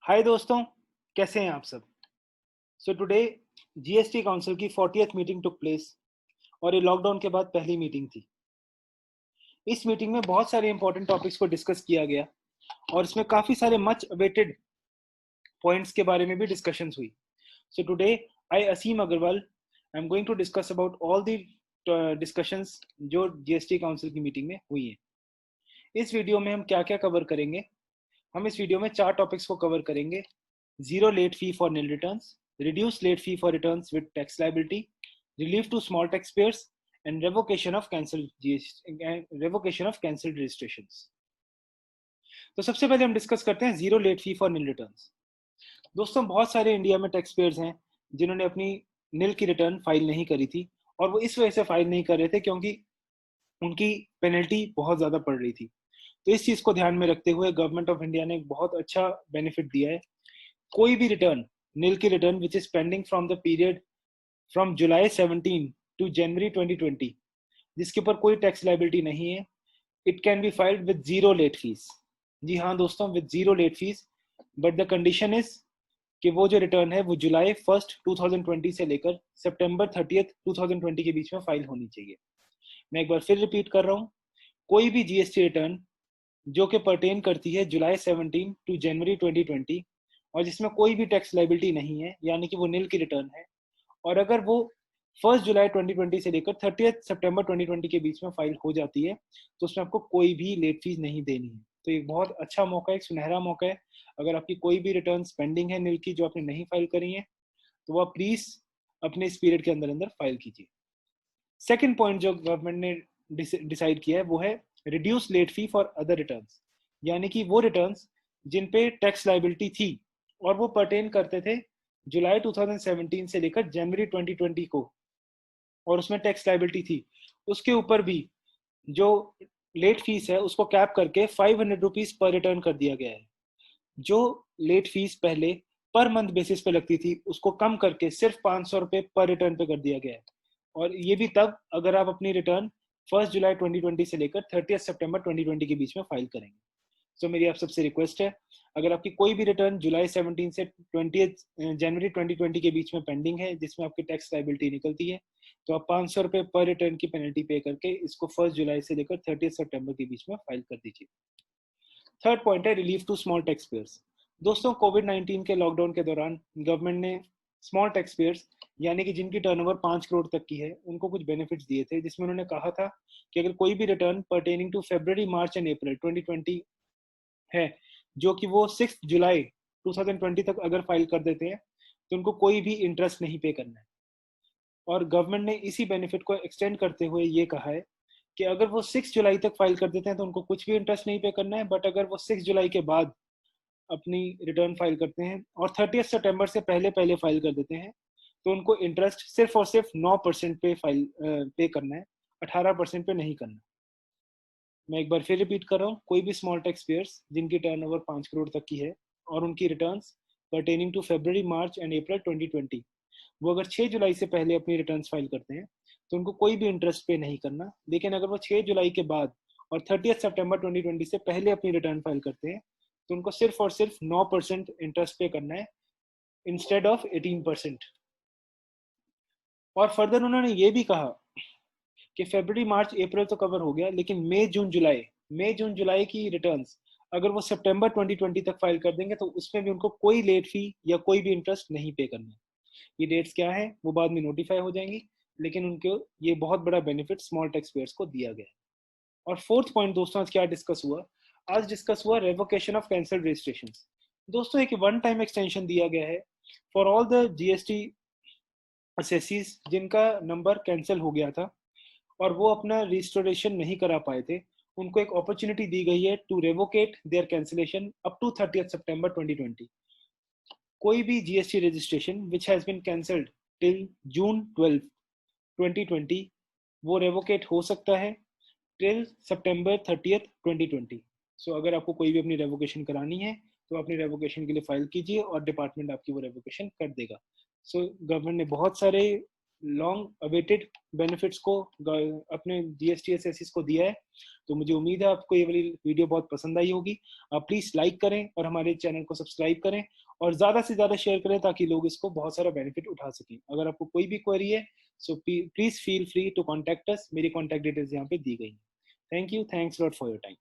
हाय दोस्तों, कैसे हैं आप सब। सो टुडे जीएसटी काउंसिल की 40th मीटिंग टुक प्लेस और ये लॉकडाउन के बाद पहली मीटिंग थी। इस मीटिंग में बहुत सारे इंपॉर्टेंट टॉपिक्स को डिस्कस किया गया और इसमें काफी सारे मच अवेटेड पॉइंट्स के बारे में भी डिस्कशंस हुई। So today I Aseem Agarwal I am going to discuss about all the discussions जो जीएसटी काउंसिल की मीटिंग में हुई है। इस वीडियो में हम क्या क्या कवर करेंगे, हम इस वीडियो में 4 टॉपिक्स को कवर करेंगे। Zero late fee for nil returns, reduce late fee for returns with tax liability, relief to small taxpayers, and revocation of cancelled registrations. तो सबसे पहले हम डिस्कस करते हैं zero late fee for nil returns। दोस्तों, बहुत सारे इंडिया में टैक्स पेयर्स हैं जिन्होंने अपनी नील की रिटर्न फाइल नहीं करी थी और वो इस वजह से फाइल नहीं कर रहे थे क्योंकि उनकी पेनल्टी बहुत ज्यादा पड़ रही थी। तो इस चीज को ध्यान में रखते हुए गवर्नमेंट ऑफ इंडिया ने एक बहुत अच्छा बेनिफिट दिया है। कोई भी रिटर्न नील की return which is pending from the period from July 17 to January 2020 जिसके ऊपर कोई टैक्स लाइबिलिटी नहीं है, it can be filed with zero late fee. जी हाँ दोस्तों, with zero late fee, but the condition is कि वो जो रिटर्न है वो जुलाई 1 2020 से लेकर सितंबर 30 2020 के बीच में फाइल होनी चाहिए। मैं एक बार फिर रिपीट कर रहा हूँ, कोई भी जीएसटी रिटर्न जो कि पर्टेन करती है जुलाई 17 टू जनवरी 2020 और जिसमें कोई भी टैक्स लाइबिलिटी नहीं है, यानी कि वो नील की रिटर्न है, और अगर वो 1 जुलाई 2020 से लेकर 30 सितंबर 2020 के बीच में फाइल हो जाती है तो उसमें आपको कोई भी लेट फीस नहीं देनी है। तो एक बहुत अच्छा मौका है, एक सुनहरा मौका है। अगर आपकी कोई भी रिटर्न पेंडिंग है नील की जो आपने नहीं फाइल करी है तो वो प्लीज अपने इस पीरियड के अंदर अंदर फाइल कीजिए। सेकेंड पॉइंट जो गवर्नमेंट ने डिसाइड किया है वो है reduce late fee for other returns, यानी कि वो रिटर्न्स जिन पे टैक्स लाइबिलिटी थी और वो पर्टेन करते थे जुलाई 2017 से लेकर जनवरी 2020 को और उसमें टैक्स लाइबिलिटी थी, उसके ऊपर भी जो लेट फीस है उसको कैप करके 500 रुपीज पर रिटर्न कर दिया गया है। जो लेट फीस पहले पर मंथ बेसिस पे लगती थी उसको कम करके सिर्फ 500 रुपये पर रिटर्न पे कर दिया गया है, और ये भी तब अगर आप अपनी रिटर्न 1 जुलाई 2020 से लेकर 30 सितंबर 2020 के बीच में फाइल करेंगे। सो मेरी आप सबसे रिक्वेस्ट है, अगर आपकी कोई भी रिटर्न जुलाई 17 से 20 जनवरी 2020 के बीच में पेंडिंग है जिसमें आपकी टैक्स लाइबिलिटी निकलती है तो आप 500 रुपये पर रिटर्न की पेनल्टी पे करके इसको 1 जुलाई से लेकर 30 सितंबर के बीच में फाइल कर दीजिए। थर्ड पॉइंट है relief to small tax payers. दोस्तों, कोविड-19 के लॉकडाउन के दौरान गवर्नमेंट ने स्मॉल टैक्स पेयर्स यानी कि जिनकी टर्नओवर 5 करोड़ तक की है उनको कुछ बेनिफिट्स दिए थे, जिसमें उन्होंने कहा था कि अगर कोई भी return pertaining to February March and April 2020 है जो कि वो 6 जुलाई 2020 तक अगर फाइल कर देते हैं तो उनको कोई भी इंटरेस्ट नहीं पे करना है। और गवर्नमेंट ने इसी बेनिफिट को एक्सटेंड करते हुए ये कहा है कि अगर वो 6 जुलाई तक फाइल कर देते हैं तो उनको कुछ भी इंटरेस्ट नहीं पे करना है, बट अगर वो 6 जुलाई के बाद अपनी रिटर्न फाइल करते हैं और 30 सितंबर से पहले पहले फाइल कर देते हैं तो उनको इंटरेस्ट सिर्फ और सिर्फ 9% पे फाइल पे करना है, 18% पे नहीं करना। मैं एक बार फिर रिपीट कर रहा हूँ, कोई भी स्मॉल टैक्स पेयर्स जिनकी टर्नओवर 5 करोड़ तक की है और उनकी returns pertaining to February March and April 2020 वो अगर 6 जुलाई से पहले अपनी रिटर्न्स फाइल करते हैं तो उनको कोई भी इंटरेस्ट पे नहीं करना, लेकिन अगर वो 6 जुलाई के बाद और 30 सितंबर 2020 से पहले अपनी रिटर्न फाइल करते हैं तो उनको सिर्फ और सिर्फ 9% इंटरेस्ट पे करना है इंस्टेड ऑफ 18%। और फर्दर उन्होंने ये भी कहा कि फरवरी मार्च अप्रैल तो कवर हो गया, लेकिन मई जून जुलाई की रिटर्न्स अगर वो सितंबर 2020 तक फाइल कर देंगे तो उसमें भी उनको कोई लेट फी या कोई भी इंटरेस्ट नहीं पे करना है। ये डेट्स क्या है वो बाद में नोटिफाई हो जाएंगी, लेकिन उनको ये बहुत बड़ा बेनिफिट स्मॉल टैक्स पेयर्स को दिया गया है। और फोर्थ पॉइंट दोस्तों, आज क्या डिस्कस हुआ, आज डिस्कस हुआ रेवोकेशन ऑफ कैंसल्ड रजिस्ट्रेशन। दोस्तों, एक वन टाइम एक्सटेंशन दिया गया है for all the GST assessees जिनका नंबर कैंसिल हो गया था और वो अपना रिस्टोरेशन नहीं करा पाए थे, उनको एक अपॉर्चुनिटी दी गई है to revocate their cancellation up to 30 September 2020। कोई भी GST registration which has been cancelled till June 12 2020 वो रेवोकेट हो सकता है टिल सितंबर 30 2020। सो अगर आपको कोई भी अपनी रेवोकेशन करानी है तो अपनी रेवोकेशन के लिए फाइल कीजिए और डिपार्टमेंट आपकी वो रेवोकेशन कर देगा। सो गवर्नमेंट ने बहुत सारे लॉन्ग अवेटेड बेनिफिट्स को अपने GST SSC को दिया है। तो मुझे उम्मीद है आपको ये वाली वीडियो बहुत पसंद आई होगी। आप प्लीज लाइक करें और हमारे चैनल को सब्सक्राइब करें और ज्यादा से ज्यादा शेयर करें ताकि लोग इसको बहुत सारा बेनिफिट उठा सकें। अगर आपको कोई भी क्वेरी है so please feel free to contact us. मेरी कॉन्टेक्ट डिटेल्स यहाँ पे दी गई है। Thank you, thanks lot for your time.